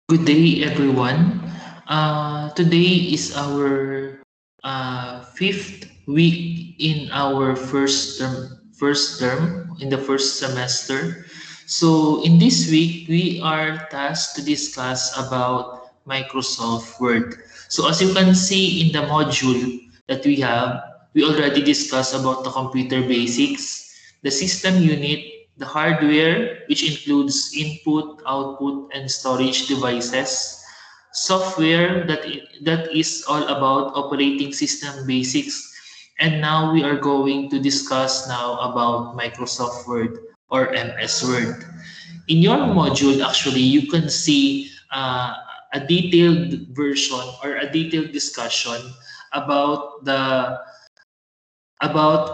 Good day, everyone. Today is our fifth week in our first term in the first semester. So, in this week, we are tasked to discuss about Microsoft Word. So, as you can see in the module that we already discussed about the computer basics, the system unit, the hardware, which includes input, output, and storage devices, software that is all about operating system basics, and now we are going to discuss now about Microsoft Word or MS Word. In your module, actually, you can see a detailed version or a detailed discussion about the about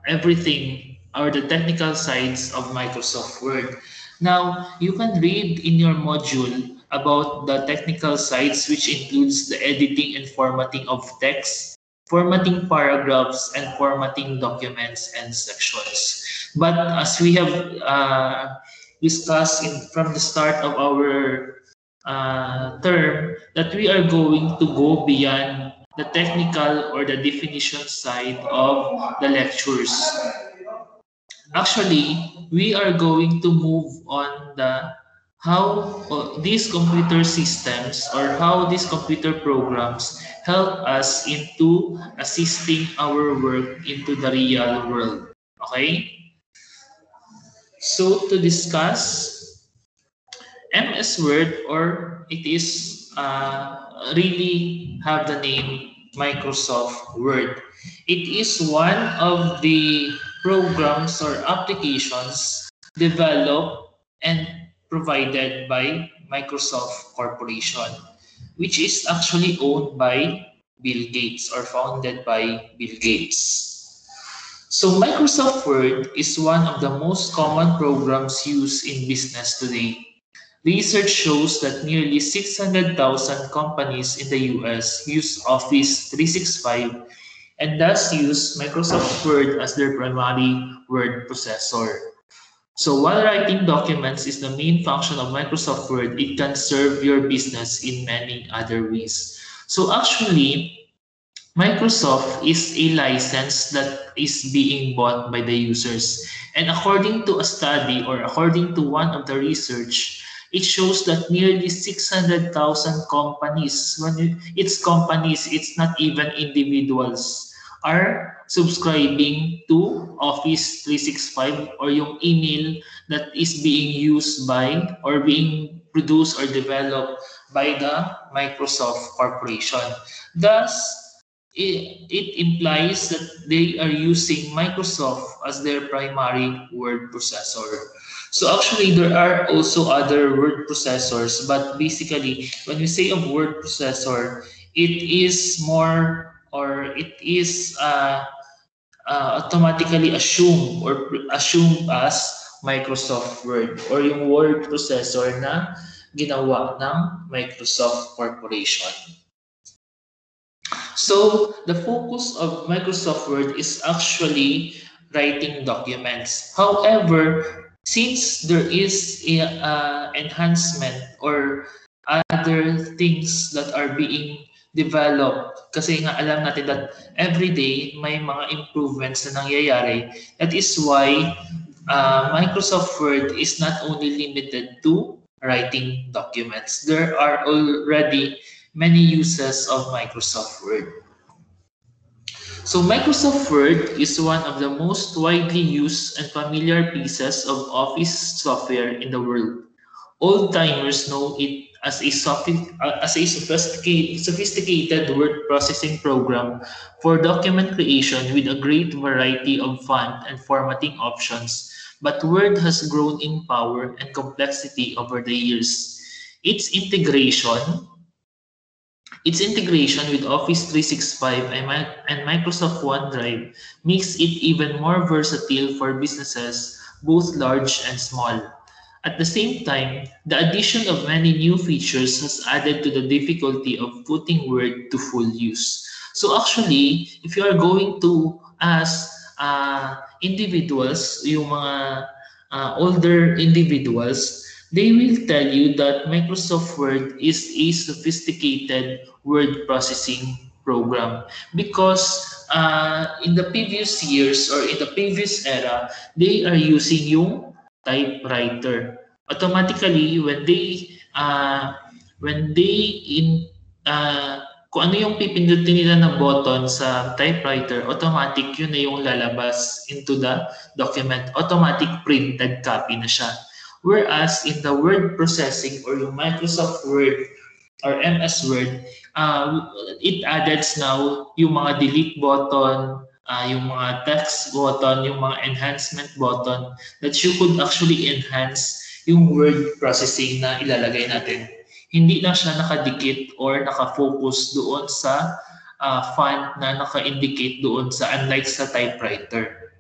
everything or the technical sides of Microsoft Word. Now, you can read in your module about the technical sides, which includes the editing and formatting of text, formatting paragraphs, and formatting documents and sections. But as we have discussed from the start of our term, that we are going to go beyond the technical or the definition side of the lectures. Actually, we are going to move on the how these computer systems or how these computer programs help us into assisting our work into the real world. Okay? So to discuss MS Word, or it is really have the name Microsoft Word. It is one of the programs or applications developed and provided by Microsoft Corporation, which is actually owned by Bill Gates or founded by Bill Gates. So Microsoft Word is one of the most common programs used in business today. Research shows that nearly 600,000 companies in the US use Office 365 and thus use Microsoft Word as their primary word processor. So while writing documents is the main function of Microsoft Word, it can serve your business in many other ways. So actually, Microsoft is a license that is being bought by the users. And according to a study or according to one of the research, it shows that nearly 600,000 companies, it's companies, it's not even individuals, are subscribing to Office 365 or yung email that is being used by or being produced or developed by the Microsoft Corporation. Thus, it implies that they are using Microsoft as their primary word processor. So actually, there are also other word processors, but basically, when we say of word processor, it is more or it is automatically assumed as Microsoft Word or yung word processor na ginawa ng Microsoft Corporation. So the focus of Microsoft Word is actually writing documents. However, since there is a enhancement or other things that are being developed, kasi nga alam natin that every day may mga improvements na nangyayari. That is why Microsoft Word is not only limited to writing documents. There are already many uses of Microsoft Word. So Microsoft Word is one of the most widely used and familiar pieces of office software in the world. Old-timers know it as a sophisticated word processing program for document creation with a great variety of font and formatting options. But Word has grown in power and complexity over the years. Its integration its integration with Office 365 and Microsoft OneDrive makes it even more versatile for businesses, both large and small. At the same time, the addition of many new features has added to the difficulty of putting Word to full use. So actually, if you are going to ask individuals, yung mga older individuals, They will tell you that Microsoft Word is a sophisticated word processing program because in the previous years or in the previous era, they are using yung typewriter. Automatically, when they in kung ano yung pipindutin nila na button sa typewriter, automatic yun na yung lalabas into the document. Automatic printed copy na siya. Whereas in the word processing or yung Microsoft Word or MS Word, it adds now yung mga delete button, yung mga text button, yung mga enhancement button that you could actually enhance yung word processing na ilalagay natin. Hindi lang siya nakadikit or nakafocus doon sa font na naka-indicate doon sa unlike sa typewriter.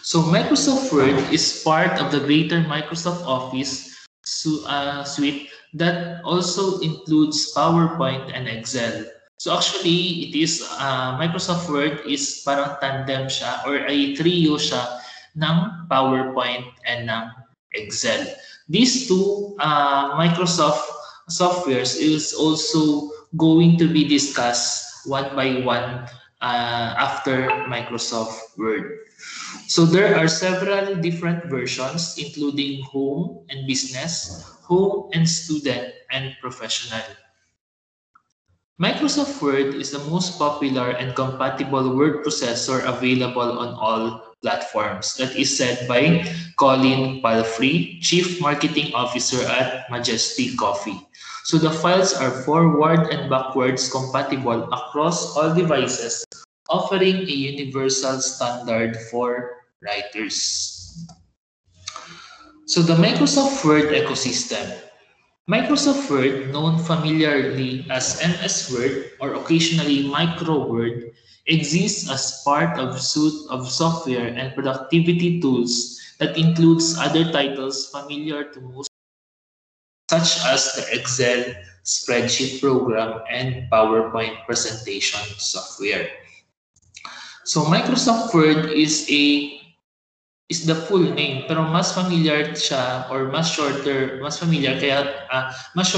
So Microsoft Word is part of the greater Microsoft Office suite that also includes PowerPoint and Excel. So actually, it is Microsoft Word is parang tandem siya or ay trio siya ng PowerPoint and ng Excel. These two Microsoft softwares is also going to be discussed one by one after Microsoft Word. So there are several different versions including home and business, home and student, and professional. Microsoft Word is the most popular and compatible word processor available on all platforms. That is said by Colin Palfrey, Chief Marketing Officer at Majesty Coffee. So the files are forward and backwards compatible across all devices, offering a universal standard for writers. So the Microsoft Word ecosystem. Microsoft Word, known familiarly as MS Word or occasionally Micro Word, exists as part of a suite of software and productivity tools that includes other titles familiar to most, such as the Excel spreadsheet program and PowerPoint presentation software. So Microsoft Word is the full name pero mas familiar siya or mas shorter mas familiar mas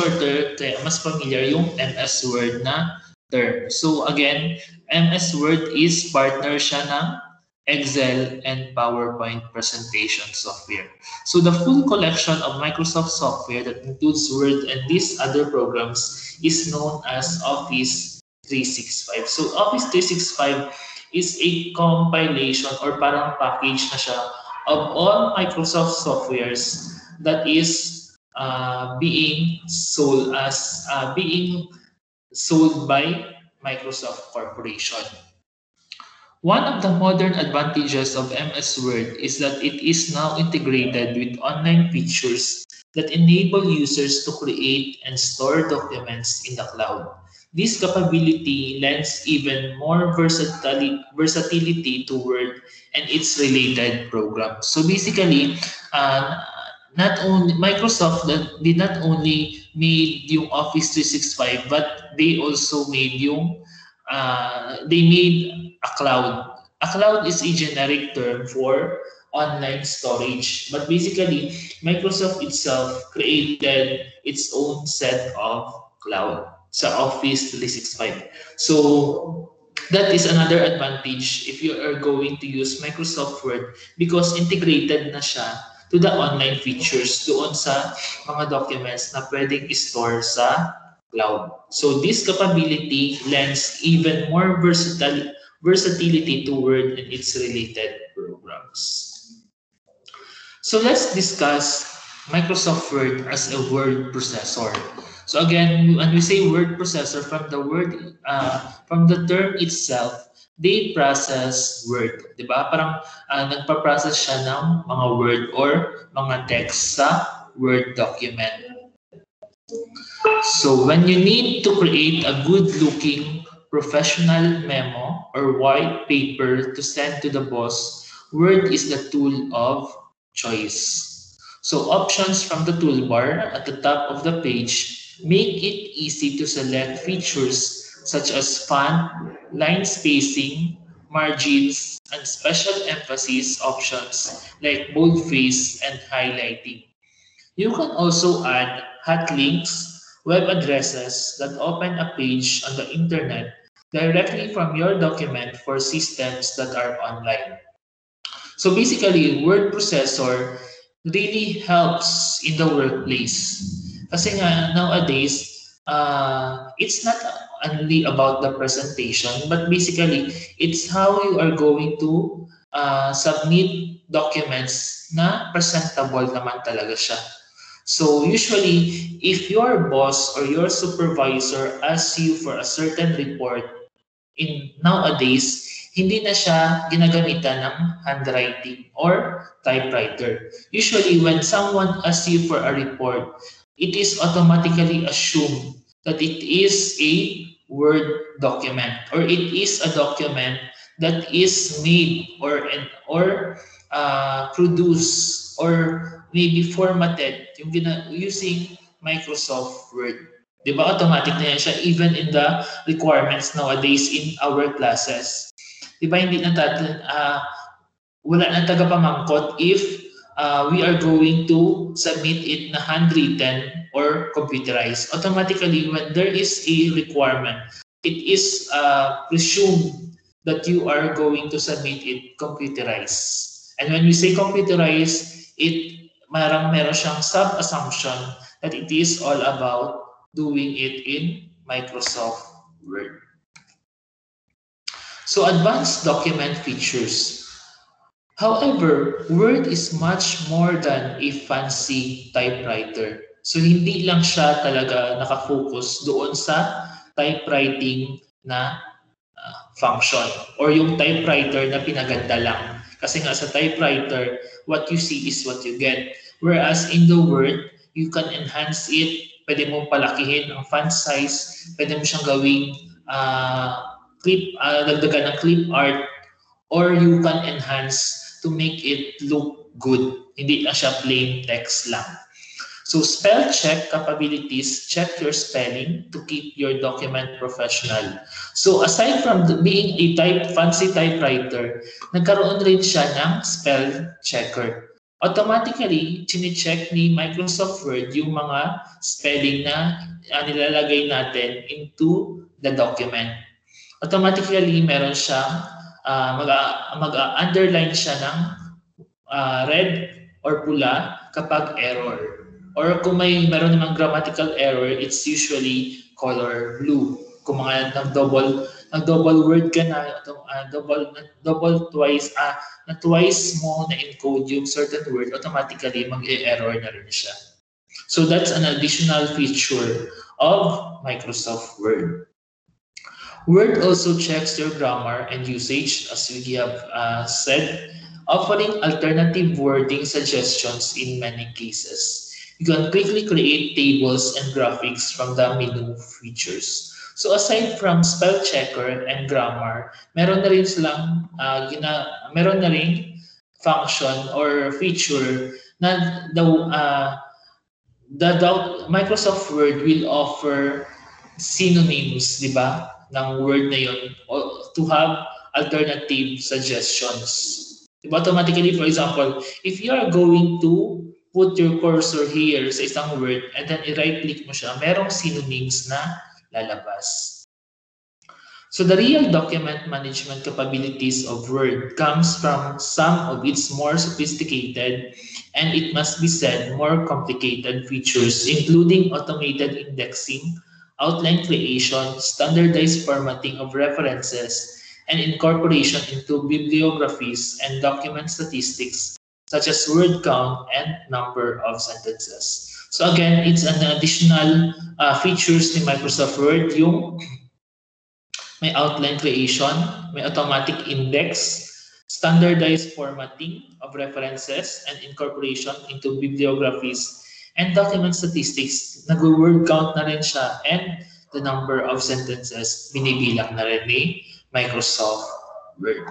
familiar yung MS Word na term. So again, MS Word is partner siya ng Excel and PowerPoint presentation software. So the full collection of Microsoft software that includes Word and these other programs is known as Office 365. So Office 365 is a compilation or parang package na siya of all Microsoft softwares that is being sold by Microsoft Corporation. One of the modern advantages of MS Word is that it is now integrated with online features that enable users to create and store documents in the cloud. This capability lends even more versatility to Word and its related programs. So basically, not only Microsoft did not only made yung Office 365, but they also made they made a cloud. A cloud is a generic term for online storage, but basically Microsoft itself created its own set of cloud sa Office 365. So that is another advantage if you are going to use Microsoft Word because integrated na siya to the online features doon sa mga documents na pwedeng i-store sa cloud. So this capability lends even more versatility to Word and its related programs. So let's discuss Microsoft Word as a word processor. So again, when we say word processor, from the term itself, they process word, di ba? Parang nagpa-process siya ng mga word or mga text sa Word document. So when you need to create a good-looking professional memo or white paper to send to the boss, Word is the tool of choice. So options from the toolbar at the top of the page make it easy to select features such as font, line spacing, margins, and special emphasis options like boldface and highlighting. You can also add hot links, web addresses that open a page on the internet directly from your document for systems that are online. So basically, word processor really helps in the workplace. Kasi nga, nowadays, it's not only about the presentation, but basically, it's how you are going to submit documents na presentable naman talaga siya. So usually, if your boss or your supervisor asks you for a certain report, in nowadays, hindi na siya ginagamitan ng handwriting or typewriter. Usually, when someone asks you for a report, it is automatically assumed that it is a Word document or it is a document that is made or produced or maybe formatted using Microsoft Word. Di ba? Automatic na yan siya even in the requirements nowadays in our classes. Di ba? Hindi na natin, wala na tagapamangkot if we are going to submit it na handwritten or computerized. Automatically, when there is a requirement, it is presumed that you are going to submit it computerized. And when we say computerized, meron siyang sub-assumption that it is all about doing it in Microsoft Word. So advanced document features. However, Word is much more than a fancy typewriter. So hindi lang siya talaga nakafocus doon sa typewriting na function or yung typewriter na pinaganda lang. Kasi nga sa typewriter, what you see is what you get. Whereas in the Word, you can enhance it. Pwede mong palakihin ang font size. Pwede mo siyang gawing dagdagan ng clip art. Or you can enhance to make it look good. Hindi na siya plain text lang. So spell check capabilities, check your spelling to keep your document professional. So aside from being a fancy typewriter, nagkaroon rin siya ng spell checker. Automatically, chine-check ni Microsoft Word yung mga spelling na nilalagay natin into the document. Automatically, meron siyang mag-underline siya ng red or pula kapag error. Or kung meron namang grammatical error, it's usually color blue. Kung mga nag-double word ka na, twice mo na-encode yung certain word, automatically mag-error na rin siya. So that's an additional feature of Microsoft Word. Word also checks your grammar and usage, as we have said, offering alternative wording suggestions in many cases. You can quickly create tables and graphics from the menu features. So aside from spell checker and grammar, meron na rin silang meron na rin function or feature na Microsoft Word will offer synonyms, di ba, ng word na yun to have alternative suggestions. Diba? Automatically, for example, if you are going to put your cursor here sa isang word and then i-right-click mo siya, merong synonyms na lalabas. So the real document management capabilities of Word comes from some of its more sophisticated and, it must be said, more complicated features, including automated indexing, outline creation, standardized formatting of references, and incorporation into bibliographies and document statistics such as word count and number of sentences. So again, it's an additional features ni Microsoft Word, yung may outline creation, may automatic index, standardized formatting of references and incorporation into bibliographies and document statistics. Nag-word count na rin siya, and the number of sentences binibilang na rin ni Microsoft Word.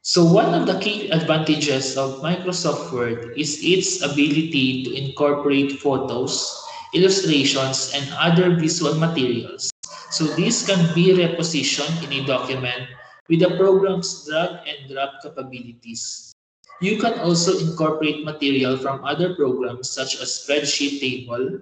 So one of the key advantages of Microsoft Word is its ability to incorporate photos, illustrations, and other visual materials. So these can be repositioned in a document with the program's drag and drop capabilities. You can also incorporate material from other programs such as spreadsheet table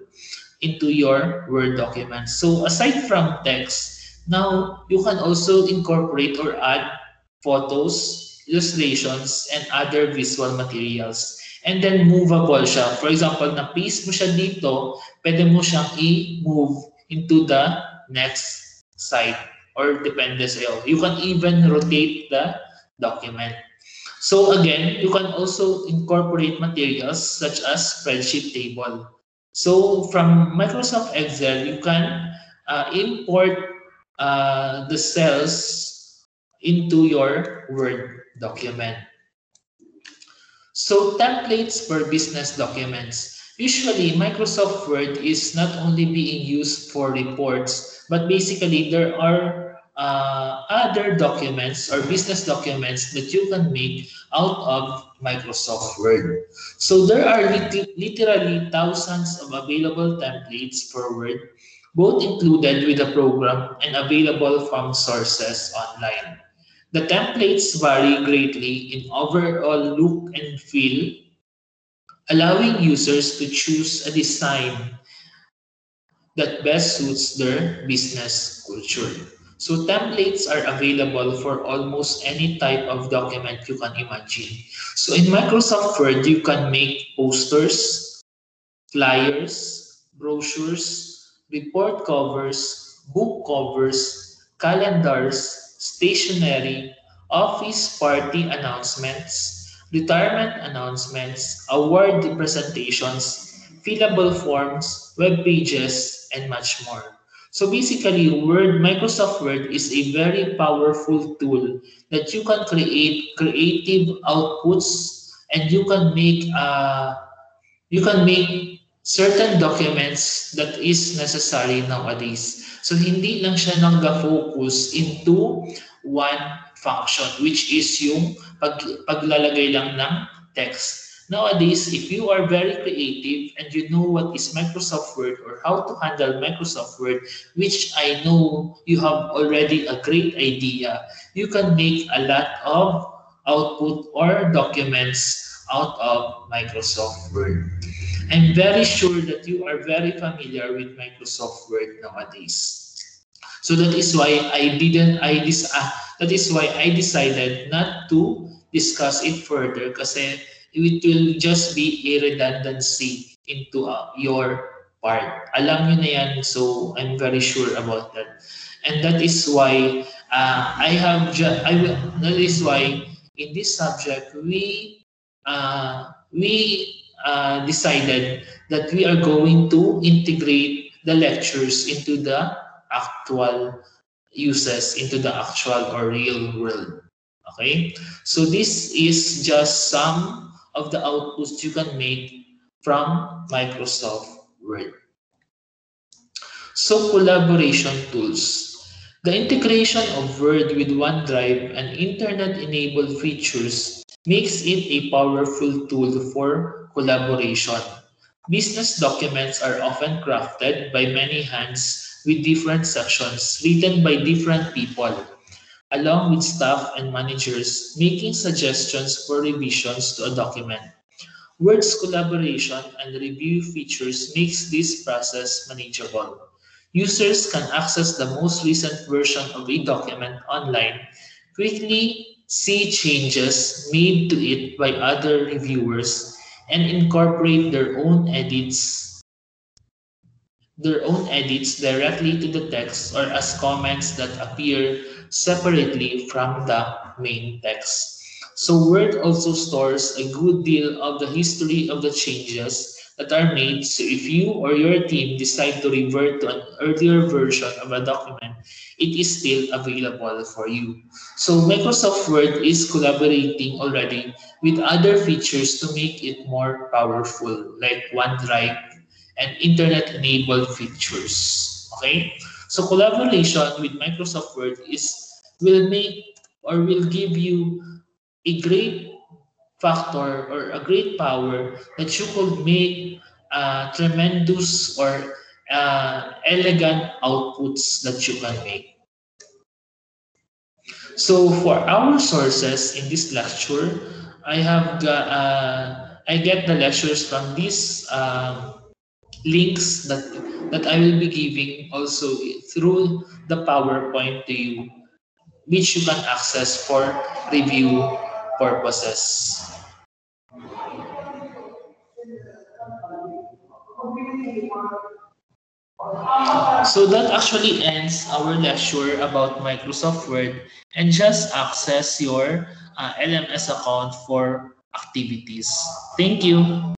into your Word document. So aside from text, now you can also incorporate or add photos, illustrations, and other visual materials. And then movable siya. For example, na-paste mo siya dito, pwede mo siyang i-move into the next site or depende sa'yo. You can even rotate the document. So again, you can also incorporate materials such as spreadsheet table. So from Microsoft Excel, you can import the cells into your Word document. So templates for business documents. Usually, Microsoft Word is not only being used for reports, but basically there are other documents or business documents that you can make out of Microsoft Word. So there are literally thousands of available templates for Word, both included with the program and available from sources online. The templates vary greatly in overall look and feel, allowing users to choose a design that best suits their business culture. So templates are available for almost any type of document you can imagine. So in Microsoft Word, you can make posters, flyers, brochures, report covers, book covers, calendars, stationery, office party announcements, retirement announcements, award presentations, fillable forms, web pages, and much more. So basically, Microsoft Word is a very powerful tool that you can create creative outputs and you can make certain documents that is necessary nowadays. So hindi lang siya nag-focus into one function which is yung paglalagay lang ng text. Nowadays, if you are very creative and you know what is Microsoft Word or how to handle Microsoft Word, which I know you have already a great idea, you can make a lot of output or documents out of Microsoft Word. I'm very sure that you are very familiar with Microsoft Word nowadays. So that is why that is why I decided not to discuss it further kasi it will just be a redundancy into your part. Alam niyo na yan, so I'm very sure about that. And that is why that is why in this subject we decided that we are going to integrate the lectures into the actual uses, into the actual or real world. Okay? So this is just some of the outputs you can make from Microsoft Word. So collaboration tools. The integration of Word with OneDrive and internet-enabled features makes it a powerful tool for collaboration. Business documents are often crafted by many hands with different sections written by different people, along with staff and managers making suggestions for revisions to a document. Word's collaboration and review features makes this process manageable. Users can access the most recent version of a document online, quickly see changes made to it by other reviewers, and incorporate their own edits directly to the text or as comments that appear separately from the main text. So Word also stores a good deal of the history of the changes that are made. So if you or your team decide to revert to an earlier version of a document, it is still available for you. So Microsoft Word is collaborating already with other features to make it more powerful, like OneDrive and internet-enabled features. Okay? So collaboration with Microsoft Word will make or will give you a great factor or a great power that you could make tremendous or elegant outputs that you can make. So for our sources in this lecture, I get the lectures from these links that I will be giving also through the PowerPoint to you, which you can access for review purposes. So that actually ends our lecture about Microsoft Word, and just access your LMS account for activities. Thank you.